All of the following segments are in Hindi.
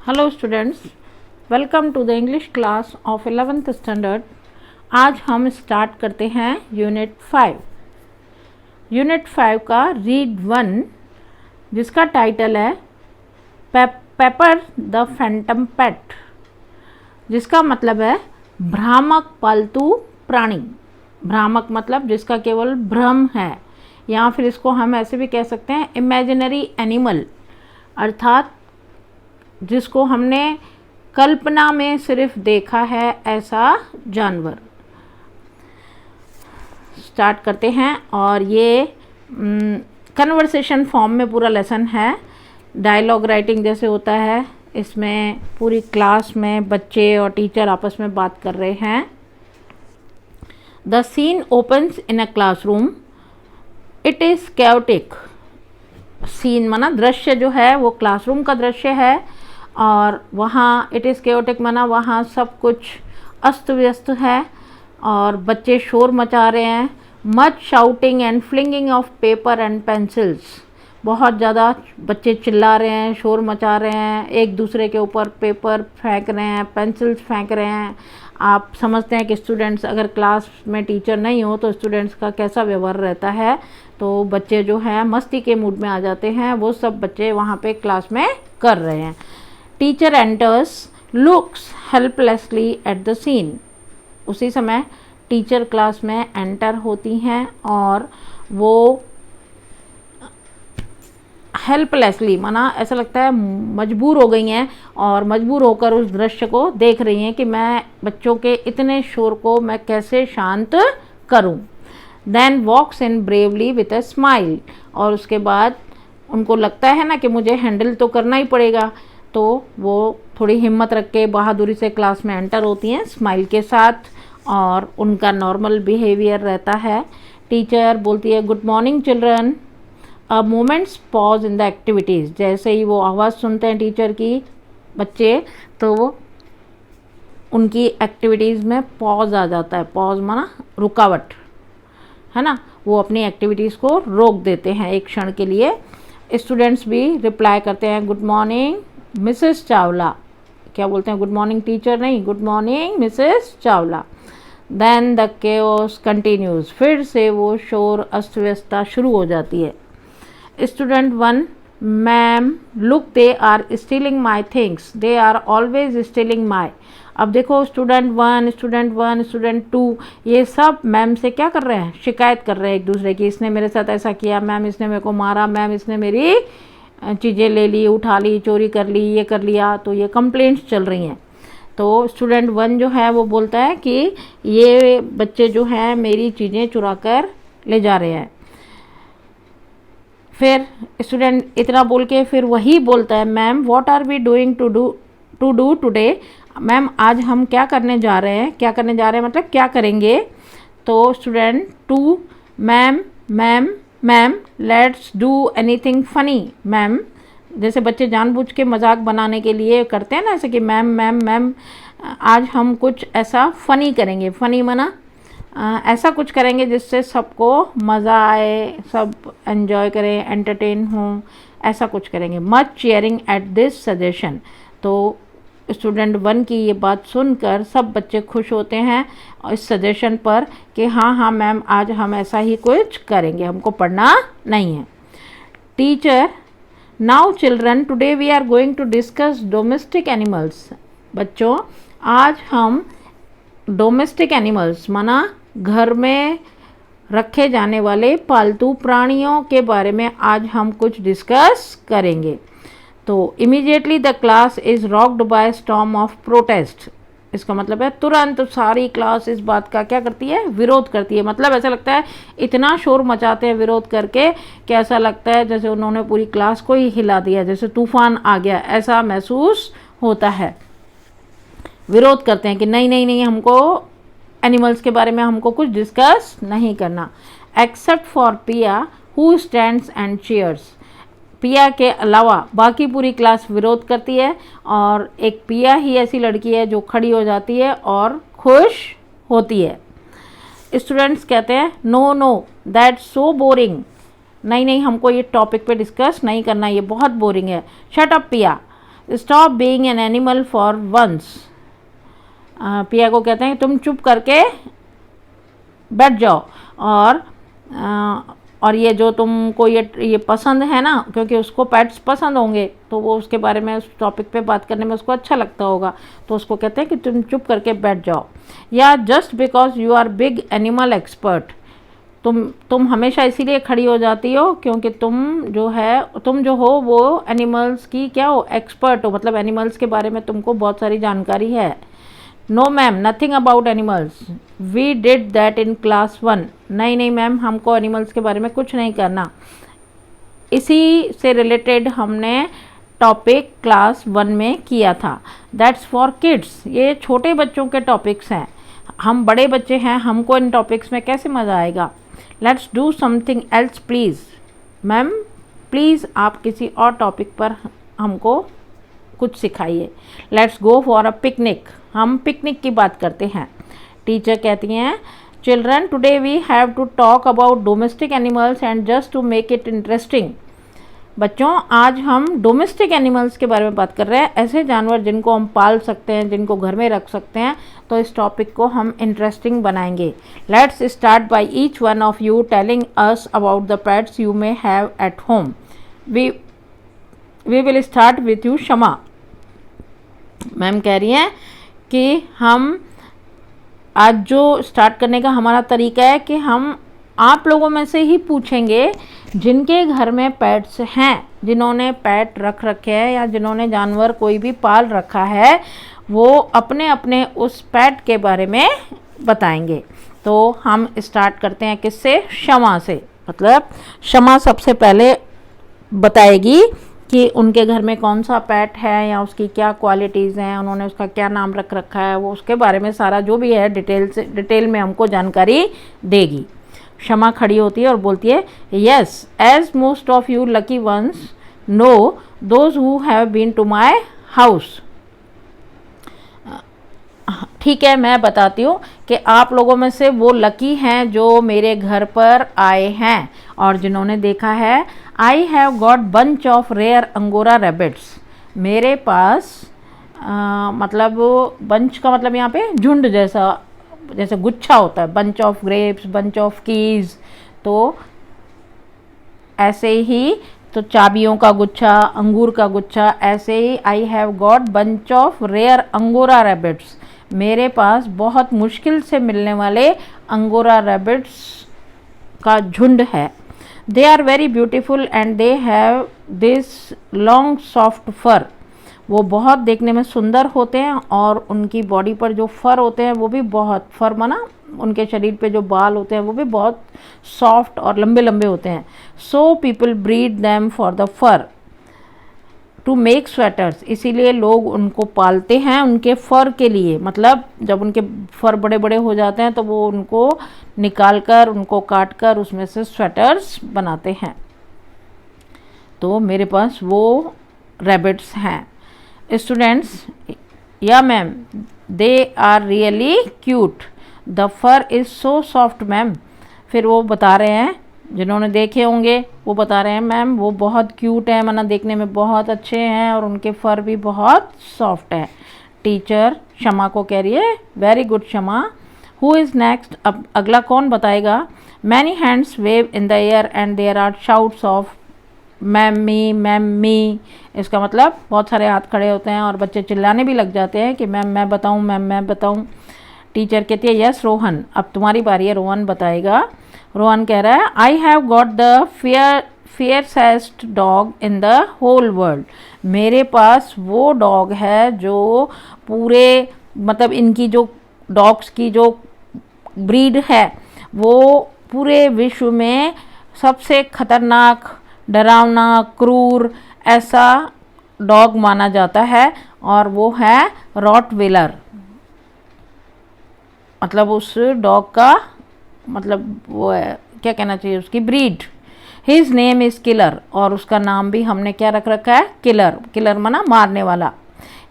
Hello students, welcome to the English class of 11th standard. आज हम स्टार्ट करते हैं यूनिट 5। यूनिट 5 का रीड 1, जिसका टाइटल है पेपर द फैंटम पेट, जिसका मतलब है भ्रामक पालतू प्राणी। भ्रामक मतलब जिसका केवल भ्रम है, या फिर इसको हम ऐसे भी कह सकते हैं इमेजिनरी एनिमल, अर्थात जिसको हमने कल्पना में सिर्फ देखा है ऐसा जानवर। स्टार्ट करते हैं। और ये कन्वर्सेशन फॉर्म में पूरा लेसन है, डायलॉग राइटिंग जैसे होता है। इसमें पूरी क्लास में बच्चे और टीचर आपस में बात कर रहे हैं। The scene opens in a classroom, it is chaotic. Scene माना दृश्य जो है वो क्लासरूम का दृश्य है, और वहाँ इट इज़ केओटिक माना वहाँ सब कुछ अस्त व्यस्त है और बच्चे शोर मचा रहे हैं। Much shouting and flinging of paper and pencils, बहुत ज़्यादा बच्चे चिल्ला रहे हैं, शोर मचा रहे हैं, एक दूसरे के ऊपर पेपर फेंक रहे हैं, पेंसिल्स फेंक रहे हैं। आप समझते हैं कि स्टूडेंट्स, अगर क्लास में टीचर नहीं हो तो स्टूडेंट्स का कैसा व्यवहार रहता है। तो बच्चे जो हैं मस्ती के मूड में आ जाते हैं, वो सब बच्चे वहाँ पे क्लास में कर रहे हैं। Teacher enters, looks helplessly at the scene. उसी समय टीचर क्लास में एंटर होती हैं और वो हेल्पलेसली माना ऐसा लगता है मजबूर हो गई हैं, और मजबूर होकर उस दृश्य को देख रही हैं कि मैं बच्चों के इतने शोर को मैं कैसे शांत करूं। Then walks in bravely with a smile, और उसके बाद उनको लगता है ना कि मुझे हैंडल तो करना ही पड़ेगा, तो वो थोड़ी हिम्मत रख के बहादुरी से क्लास में एंटर होती हैं स्माइल के साथ, और उनका नॉर्मल बिहेवियर रहता है। टीचर बोलती है, good morning children. A moments pause in the activities. जैसे ही वो आवाज़ सुनते हैं टीचर की बच्चे, तो उनकी एक्टिविटीज़ में पॉज आ जाता है। पॉज माना रुकावट है ना, वो अपनी एक्टिविटीज़ को रोक देते हैं एक क्षण के लिए। स्टूडेंट्स भी रिप्लाई करते हैं, गुड मॉर्निंग मिसेस चावला। क्या बोलते हैं, गुड मॉर्निंग टीचर नहीं, good morning Mrs Chawla. Then the chaos continues, फिर से वो शोर अस्त व्यस्तता शुरू हो जाती है। Student 1, ma'am look they are stealing my things, they are always stealing my. अब देखो स्टूडेंट 1, स्टूडेंट 2 ये सब मैम से क्या कर रहे हैं, शिकायत कर रहे हैं एक दूसरे की। इसने मेरे साथ ऐसा किया, मैम इसने मेरे को मारा, मैम इसने मेरी चीज़ें ले ली, उठा ली, चोरी कर ली, ये कर लिया। तो ये कंप्लेंट्स चल रही हैं। तो स्टूडेंट 1 जो है वो बोलता है कि ये बच्चे जो हैं मेरी चीज़ें चुरा कर ले जा रहे हैं। फिर स्टूडेंट इतना बोल के फिर वही बोलता है, ma'am what are we doing to do today. Ma'am आज हम क्या करने जा रहे हैं, क्या करने जा रहे हैं मतलब क्या करेंगे। तो student 2, ma'am let's do anything funny. Ma'am, जैसे बच्चे जानबूझ के मजाक बनाने के लिए करते हैं ना, ऐसे कि मैम आज हम कुछ ऐसा फ़नी करेंगे। फ़नी माना ऐसा कुछ करेंगे जिससे सबको मज़ा आए, सब एंजॉय करें, एंटरटेन हों, ऐसा कुछ करेंगे। Much cheering at this suggestion. तो स्टूडेंट 1 की ये बात सुनकर सब बच्चे खुश होते हैं इस सजेशन पर कि हाँ मैम आज हम ऐसा ही कुछ करेंगे, हमको पढ़ना नहीं है। Teacher, now children today we are going to discuss domestic animals. बच्चों आज हम डोमेस्टिक एनिमल्स माना घर में रखे जाने वाले पालतू प्राणियों के बारे में आज हम कुछ डिस्कस करेंगे। तो immediately the class is rocked by storm of protest. इसका मतलब है तुरंत सारी क्लास इस बात का क्या करती है, विरोध करती है। मतलब ऐसा लगता है इतना शोर मचाते हैं विरोध करके कि ऐसा लगता है जैसे उन्होंने पूरी क्लास को ही हिला दिया, जैसे तूफान आ गया, ऐसा महसूस होता है। विरोध करते हैं कि नहीं हमको एनिमल्स के बारे में हमको कुछ डिस्कस नहीं करना। एक्सेप्ट फॉर पिया हु स्टैंड्स एंड चीयर्स। पिया के अलावा बाकी पूरी क्लास विरोध करती है, और एक पिया ही ऐसी लड़की है जो खड़ी हो जाती है और खुश होती है। स्टूडेंट्स कहते हैं, नो दैट्स सो बोरिंग। नहीं हमको ये टॉपिक पे डिस्कस नहीं करना, ये बहुत बोरिंग है। Shut up Piya. Stop being an animal for once. Piya को कहते हैं तुम चुप करके बैठ जाओ। और ये जो तुमको ये पसंद है ना, क्योंकि उसको पेट्स पसंद होंगे तो वो उसके बारे में उस टॉपिक पे बात करने में उसको अच्छा लगता होगा, तो उसको कहते हैं कि तुम चुप करके बैठ जाओ। या just because you are big animal expert, तुम हमेशा इसीलिए खड़ी हो जाती हो क्योंकि तुम जो हो वो एनिमल्स की क्या हो, एक्सपर्ट हो, मतलब एनिमल्स के बारे में तुमको बहुत सारी जानकारी है। No ma'am, nothing about animals, we did that in class 1। नहीं मैम, हमको एनिमल्स के बारे में कुछ नहीं करना। इसी से रिलेटेड हमने टॉपिक क्लास 1 में किया था। दैट्स फॉर किड्स, ये छोटे बच्चों के टॉपिक्स हैं, हम बड़े बच्चे हैं, हमको इन टॉपिक्स में कैसे मज़ा आएगा। Let's do something else please. Ma'am please आप किसी और टॉपिक पर हमको कुछ सिखाइए। Let's go for a picnic, हम पिकनिक की बात करते हैं। टीचर कहती हैं children today we have to talk about domestic animals and just to make it interesting. बच्चों आज हम डोमेस्टिक एनिमल्स के बारे में बात कर रहे हैं, ऐसे जानवर जिनको हम पाल सकते हैं, जिनको घर में रख सकते हैं, तो इस टॉपिक को हम इंटरेस्टिंग बनाएंगे। Let's start by each one of you telling us about the pets you may have at home. We will start with you Shama. Ma'am कह रही हैं कि हम आज जो स्टार्ट करने का हमारा तरीका है कि हम आप लोगों में से ही पूछेंगे जिनके घर में पेट्स हैं, जिन्होंने पेट रख रखे हैं या जिन्होंने जानवर कोई भी पाल रखा है, वो अपने अपने उस पेट के बारे में बताएंगे। तो हम स्टार्ट करते हैं किससे, शमा से। मतलब शमा सबसे पहले बताएगी कि उनके घर में कौन सा पेट है या उसकी क्या क्वालिटीज़ हैं, उन्होंने उसका क्या नाम रख रखा है, वो उसके बारे में सारा जो भी है डिटेल में हमको जानकारी देगी। शमा खड़ी होती है और बोलती है yes, as most of you lucky ones know those who have been to my house. ठीक है, मैं बताती हूँ कि आप लोगों में से वो लकी हैं जो मेरे घर पर आए हैं और जिन्होंने देखा है। I have got bunch of rare angora rabbits. मेरे पास मतलब बंच का मतलब यहाँ पे झुंड जैसा, जैसे गुच्छा होता है, bunch of grapes, bunch of keys, तो ऐसे ही, तो चाबियों का गुच्छा, अंगूर का गुच्छा, ऐसे ही I have got bunch of rare angora rabbits. मेरे पास बहुत मुश्किल से मिलने वाले अंगोरा रैबिट्स का झुंड है। They are very beautiful and they have this long soft fur. वो बहुत देखने में सुंदर होते हैं और उनकी बॉडी पर जो फर होते हैं वो भी बहुत, फर माना उनके शरीर पे जो बाल होते हैं वो भी बहुत सॉफ्ट और लंबे लंबे होते हैं। So people breed them for the fur to make sweaters. इसीलिए लोग उनको पालते हैं उनके फर के लिए। मतलब जब उनके फर बड़े बड़े हो जाते हैं तो वो उनको निकाल कर, उनको काट कर उसमें से स्वेटर्स बनाते हैं। तो मेरे पास वो रैबिट्स हैं। Students, yeah ma'am, they are really cute, the fur is so soft ma'am. फिर वो बता रहे हैं, जिन्होंने देखे होंगे वो बता रहे हैं मैम वो बहुत क्यूट है, माना देखने में बहुत अच्छे हैं और उनके फर भी बहुत सॉफ्ट है। टीचर शमा को कह रही है very good Shama. Who is next, अब अगला कौन बताएगा। Many hands wave in the air and there are shouts of ma'am me. इसका मतलब बहुत सारे हाथ खड़े होते हैं और बच्चे चिल्लाने भी लग जाते हैं कि मैम मैं बताऊँ, मैम मैं बताऊँ। टीचर कहती है यस रोहन, अब तुम्हारी बारी है, रोहन बताएगा। रोहन कह रहा है I have got the fiercest dog in the whole world. मेरे पास वो डॉग है जो पूरे, मतलब इनकी जो डॉग्स की जो ब्रीड है वो पूरे विश्व में सबसे खतरनाक, डरावना, क्रूर ऐसा डॉग माना जाता है और वो है रॉटविलर। मतलब उस डॉग का मतलब वो है, क्या कहना चाहिए, उसकी breed. His name is killer, और उसका नाम भी हमने क्या रख रखा है, किलर। किलर माना मारने वाला।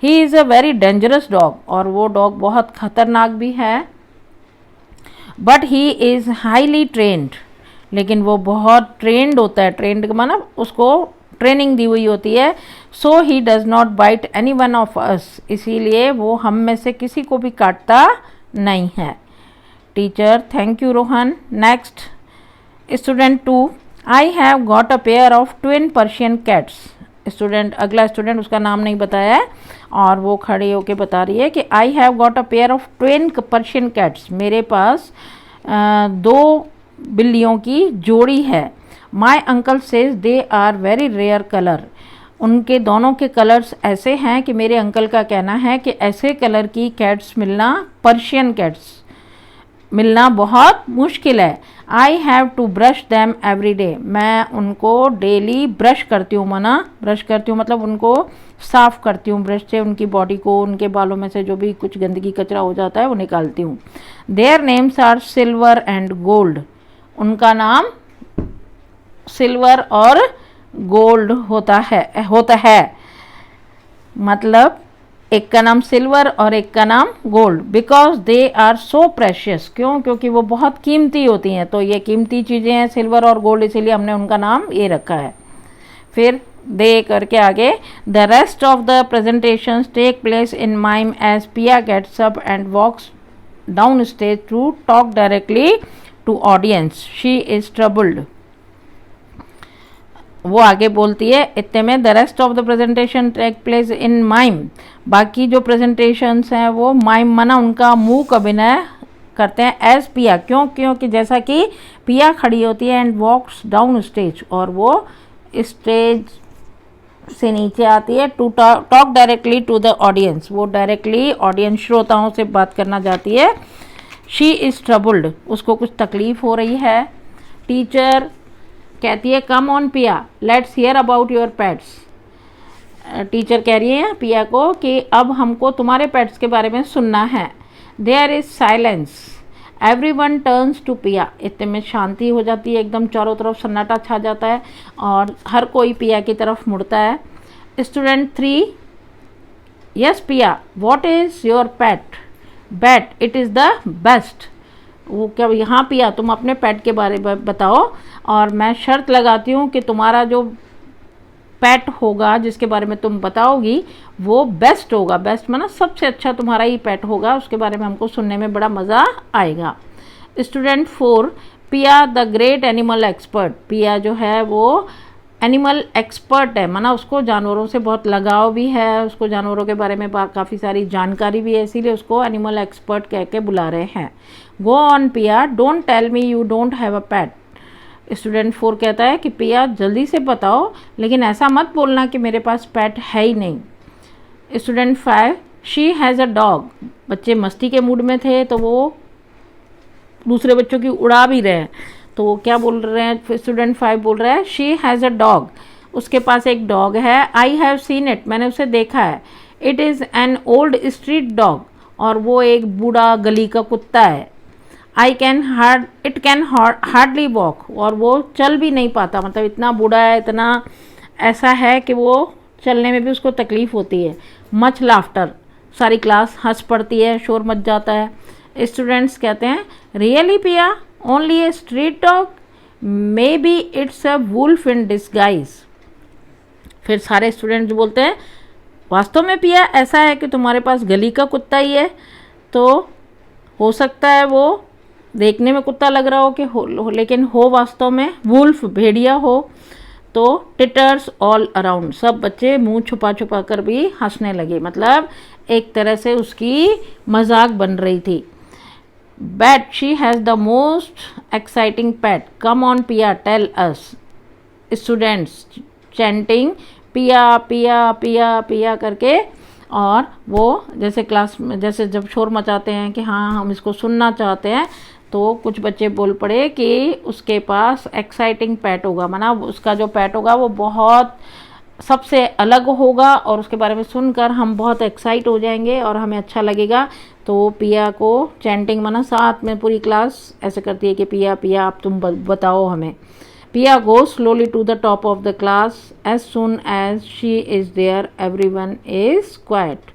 He is a very dangerous dog, और वो डॉग बहुत खतरनाक भी है। But he is highly trend, लेकिन वो बहुत ट्रेंड होता है। ट्रेंड माना उसको ट्रेनिंग दी हुई होती है। So he does not bite any one of us, इसीलिए वो हम में से किसी को भी काटता नहीं है। Teacher thank you Rohan. Next student 2, I have got a pair of twin Persian cats. Student अगला स्टूडेंट, उसका नाम नहीं बताया है और वो खड़ी होके बता रही है कि I have got a pair of twin Persian cats, मेरे पास 2 बिल्लियों की जोड़ी है। My uncle says they are very rare colour, उनके दोनों के कलर्स ऐसे हैं कि मेरे अंकल का कहना है कि ऐसे कलर की कैट्स मिलना, पर्शियन कैट्स मिलना बहुत मुश्किल है। I have to brush them every day, मैं उनको डेली ब्रश करती हूँ, ब्रश करती हूँ मतलब उनको साफ़ करती हूँ ब्रश से, उनकी बॉडी को, उनके बालों में से जो भी कुछ गंदगी कचरा हो जाता है वो निकालती हूँ। Their names are silver and gold, उनका नाम सिल्वर और गोल्ड होता है मतलब एक का नाम सिल्वर और एक का नाम gold. Because they are so precious, क्यों? क्योंकि वो बहुत कीमती होती हैं, तो ये कीमती चीज़ें हैं सिल्वर और गोल्ड, इसीलिए हमने उनका नाम ये रखा है। फिर दे करके आगे, the rest of the presentations take place in mime as Pia gets up and walks down stage to talk directly to audience, she is troubled. वो आगे बोलती है इतने में, the rest of the presentation take place in mime, बाकी जो प्रेजेंटेशंस हैं वो माइम मना उनका मूक अभिनय करते हैं एज पिया, क्योंकि जैसा कि पिया खड़ी होती है एंड वॉक्स डाउन स्टेज, और वो स्टेज से नीचे आती है, to talk directly to the audience, वो डायरेक्टली ऑडियंस श्रोताओं से बात करना चाहती है। शी इज़ ट्रबल्ड, उसको कुछ तकलीफ हो रही है। टीचर कहती है कम ऑन पिया let's hear about your pets, teacher कह रही है पिया को कि अब हमको तुम्हारे पेट्स के बारे में सुनना है। There is silence, everyone turns to Pia, इतने में शांति हो जाती है, एकदम चारों तरफ सन्नाटा छा जाता है और हर कोई पिया की तरफ मुड़ता है। स्टूडेंट 3, यस पिया what is your pet, bat it is the best, वो क्या, यहाँ पिया तुम अपने पेट के बारे में बताओ और मैं शर्त लगाती हूँ कि तुम्हारा जो पेट होगा जिसके बारे में तुम बताओगी वो बेस्ट होगा, बेस्ट माना सबसे अच्छा तुम्हारा ही पेट होगा, उसके बारे में हमको सुनने में बड़ा मज़ा आएगा। स्टूडेंट 4, पिया द ग्रेट एनिमल एक्सपर्ट, पिया जो है वो एनिमल एक्सपर्ट है, माना उसको जानवरों से बहुत लगाव भी है, उसको जानवरों के बारे में काफ़ी सारी जानकारी भी है, इसीलिए उसको एनिमल एक्सपर्ट कह के बुला रहे हैं। Go on Pia don't tell me you don't have a pet, student 4 कहता है कि पिया जल्दी से बताओ लेकिन ऐसा मत बोलना कि मेरे पास पेट है ही नहीं। Student 5, she has a dog, बच्चे मस्ती के मूड में थे तो वो दूसरे बच्चों की उड़ा भी रहे हैं, तो वो क्या बोल रहे हैं, स्टूडेंट 5 बोल रहा है शी हैज़ अ डॉग, उसके पास एक डॉग है। आई हैव सीन इट, मैंने उसे देखा है। It is an old street dog, और वो एक बूढ़ा गली का कुत्ता है। इट कैन हार्डली वॉक, और वो चल भी नहीं पाता, मतलब इतना बूढ़ा है, इतना ऐसा है कि वो चलने में भी उसको तकलीफ़ होती है। मच लाफ्टर, सारी क्लास हंस पड़ती है, शोर मच जाता है। स्टूडेंट्स कहते हैं really Pia only a street dog, maybe it's a wolf in disguise. फिर सारे स्टूडेंट्स बोलते हैं वास्तव में पिया ऐसा है कि तुम्हारे पास गली का कुत्ता ही है, तो हो सकता है वो देखने में कुत्ता लग रहा हो लेकिन हो वास्तव में वुल्फ, भेड़िया हो। तो टिटर्स ऑल अराउंड, सब बच्चे मुंह छुपा छुपा कर भी हंसने लगे, मतलब एक तरह से उसकी मजाक बन रही थी। Bat she has the most exciting pet, come on पिया टेल अस। स्टूडेंट्स चैंटिंग पिया पिया पिया पिया करके, और वो जैसे क्लास में जैसे जब शोर मचाते हैं कि हाँ हम इसको सुनना चाहते हैं, तो कुछ बच्चे बोल पड़े कि उसके पास एक्साइटिंग पेट होगा, माना उसका जो पेट होगा वो बहुत सबसे अलग होगा और उसके बारे में सुनकर हम बहुत एक्साइट हो जाएंगे और हमें अच्छा लगेगा। तो पिया को चैंटिंग माना साथ में पूरी क्लास ऐसे करती है कि पिया पिया आप तुम बताओ हमें। पिया गोes slowly to the top of the class. As soon as she is there, everyone is quiet.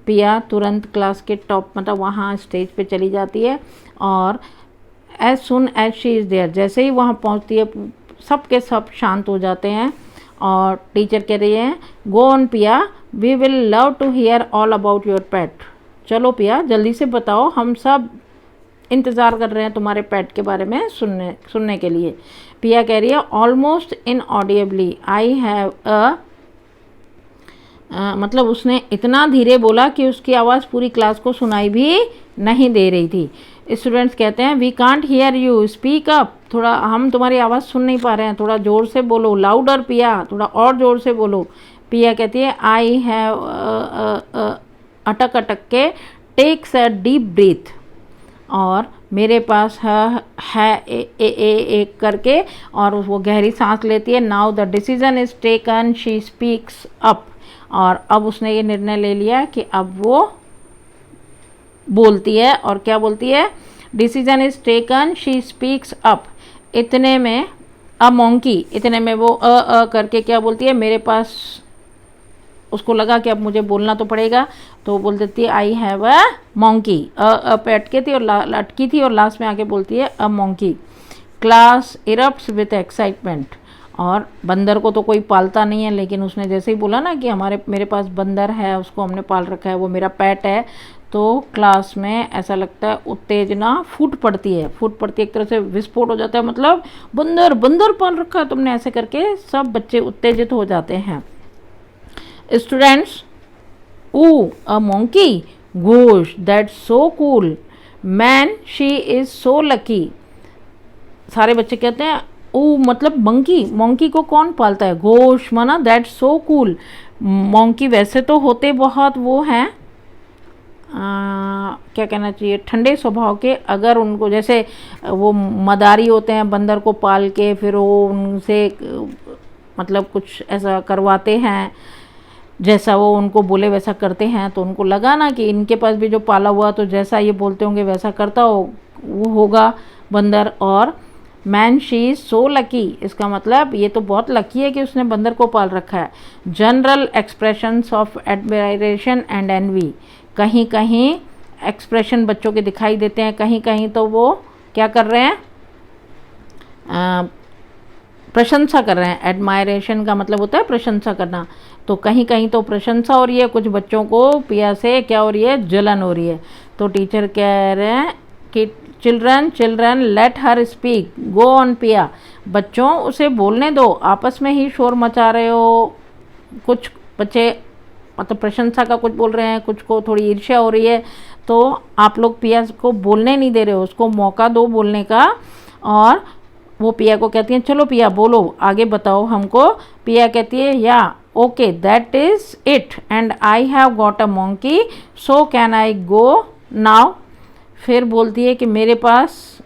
पिया तुरंत क्लास के टॉप मतलब वहाँ स्टेज पे चली जाती है, और as soon as she is there, जैसे ही वहाँ पहुँचती है सब के सब शांत हो जाते हैं और टीचर कह रही है go on Pia, we will love to hear all about your pet. चलो पिया जल्दी से बताओ, हम सब इंतज़ार कर रहे हैं तुम्हारे पेट के बारे में सुनने के लिए। पिया कह रही है ऑलमोस्ट इनऑडियबली आई हैव मतलब उसने इतना धीरे बोला कि उसकी आवाज़ पूरी क्लास को सुनाई भी नहीं दे रही थी। स्टूडेंट्स कहते हैं we can't hear you, speak up, थोड़ा हम तुम्हारी आवाज़ सुन नहीं पा रहे हैं, थोड़ा ज़ोर से बोलो, लाउडर पिया, थोड़ा और ज़ोर से बोलो। पिया कहती है आई हैव अटक अटक के टेक्स अ डीप ब्रीथ, और मेरे पास है एक करके और वो गहरी सांस लेती है। Now the decision is taken, she speaks up, और अब उसने ये निर्णय ले लिया कि अब वो बोलती है। और क्या बोलती है? Decision is taken, she speaks up. इतने में अ मोंकी, इतने में वो करके क्या बोलती है, मेरे पास, उसको लगा कि अब मुझे बोलना तो पड़ेगा, तो बोल देती है आई हैव अ मोंकी। पे अटके थी और अटकी थी और लास्ट में आके बोलती है अ मोंकी। क्लास इरप्ट्स विथ एक्साइटमेंट, और बंदर को तो कोई पालता नहीं है, लेकिन उसने जैसे ही बोला ना कि मेरे पास बंदर है, उसको हमने पाल रखा है, वो मेरा पेट है, तो क्लास में ऐसा लगता है उत्तेजना फूट पड़ती है, एक तरह से विस्फोट हो जाता है, मतलब बंदर बंदर पाल रखा है तुमने, ऐसे करके सब बच्चे उत्तेजित हो जाते हैं। Students, oh a monkey, gosh that's so cool, man she is so lucky. सारे बच्चे कहते हैं ओ मतलब मंकी को कौन पालता है? गोश माना दैट्स सो कूल। मंकी वैसे तो होते बहुत वो हैं, क्या कहना चाहिए, ठंडे स्वभाव के। अगर उनको जैसे वो मदारी होते हैं, बंदर को पाल के फिर वो उनसे मतलब कुछ ऐसा करवाते हैं, जैसा वो उनको बोले वैसा करते हैं, तो उनको लगा ना कि इनके पास भी जो पाला हुआ, तो जैसा ये बोलते होंगे वैसा करता वो होगा बंदर। और man she is so lucky, इसका मतलब ये तो बहुत लकी है कि उसने बंदर को पाल रखा है। General expressions of admiration and envy, कहीं कहीं एक्सप्रेशन बच्चों के दिखाई देते हैं, कहीं कहीं तो वो क्या कर रहे हैं, प्रशंसा कर रहे हैं। एडमायरेशन का मतलब होता है प्रशंसा करना, तो कहीं कहीं तो प्रशंसा हो रही है, कुछ बच्चों को पिया से क्या हो रही है, जलन हो रही है। तो टीचर कह रहे हैं कि children let her speak, go on पिया, बच्चों उसे बोलने दो, आपस में ही शोर मचा रहे हो। कुछ बच्चे मतलब प्रशंसा का कुछ बोल रहे हैं, कुछ को थोड़ी ईर्ष्या हो रही है, तो आप लोग पिया को बोलने नहीं दे रहे हो, उसको मौका दो बोलने का। और वो पिया को कहती हैं चलो पिया बोलो, आगे बताओ हमको। पिया कहती है या okay that is it and I have got a monkey, so can I go now. फिर बोलती है कि मेरे पास,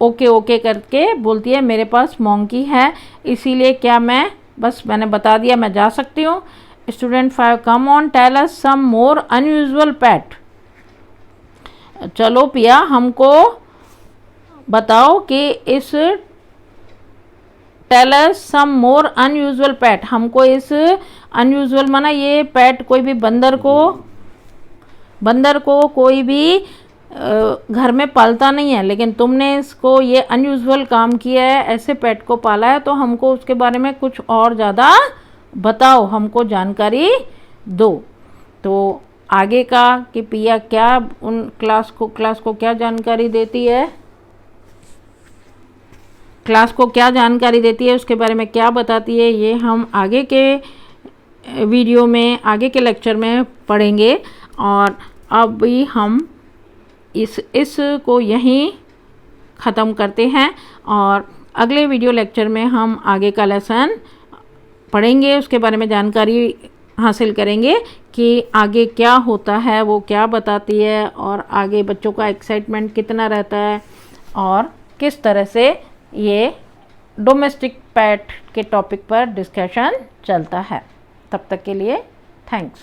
ओके करके बोलती है मेरे पास मोंकी है, इसीलिए क्या मैं, बस मैंने बता दिया, मैं जा सकती हूँ। Student 5, come on tell us some more unusual pet. चलो पिया हमको बताओ कि इस, tell us some more unusual पेट, हमको इस अनयूजुअल माना ये पेट कोई भी बंदर को कोई भी घर में पालता नहीं है, लेकिन तुमने इसको ये अनयूजुअल काम किया है, ऐसे पेट को पाला है, तो हमको उसके बारे में कुछ और ज़्यादा बताओ, हमको जानकारी दो। तो आगे का कि पिया क्या उन क्लास को क्या जानकारी देती है, क्लास को क्या जानकारी देती है, उसके बारे में क्या बताती है, ये हम आगे के वीडियो में, आगे के लेक्चर में पढ़ेंगे। और अभी हम इस को यहीं ख़त्म करते हैं, और अगले वीडियो लेक्चर में हम आगे का लेसन पढ़ेंगे, उसके बारे में जानकारी हासिल करेंगे कि आगे क्या होता है, वो क्या बताती है, और आगे बच्चों का एक्साइटमेंट कितना रहता है, और किस तरह से ये डोमेस्टिक पेट के टॉपिक पर डिस्कशन चलता है। तब तक के लिए थैंक्स।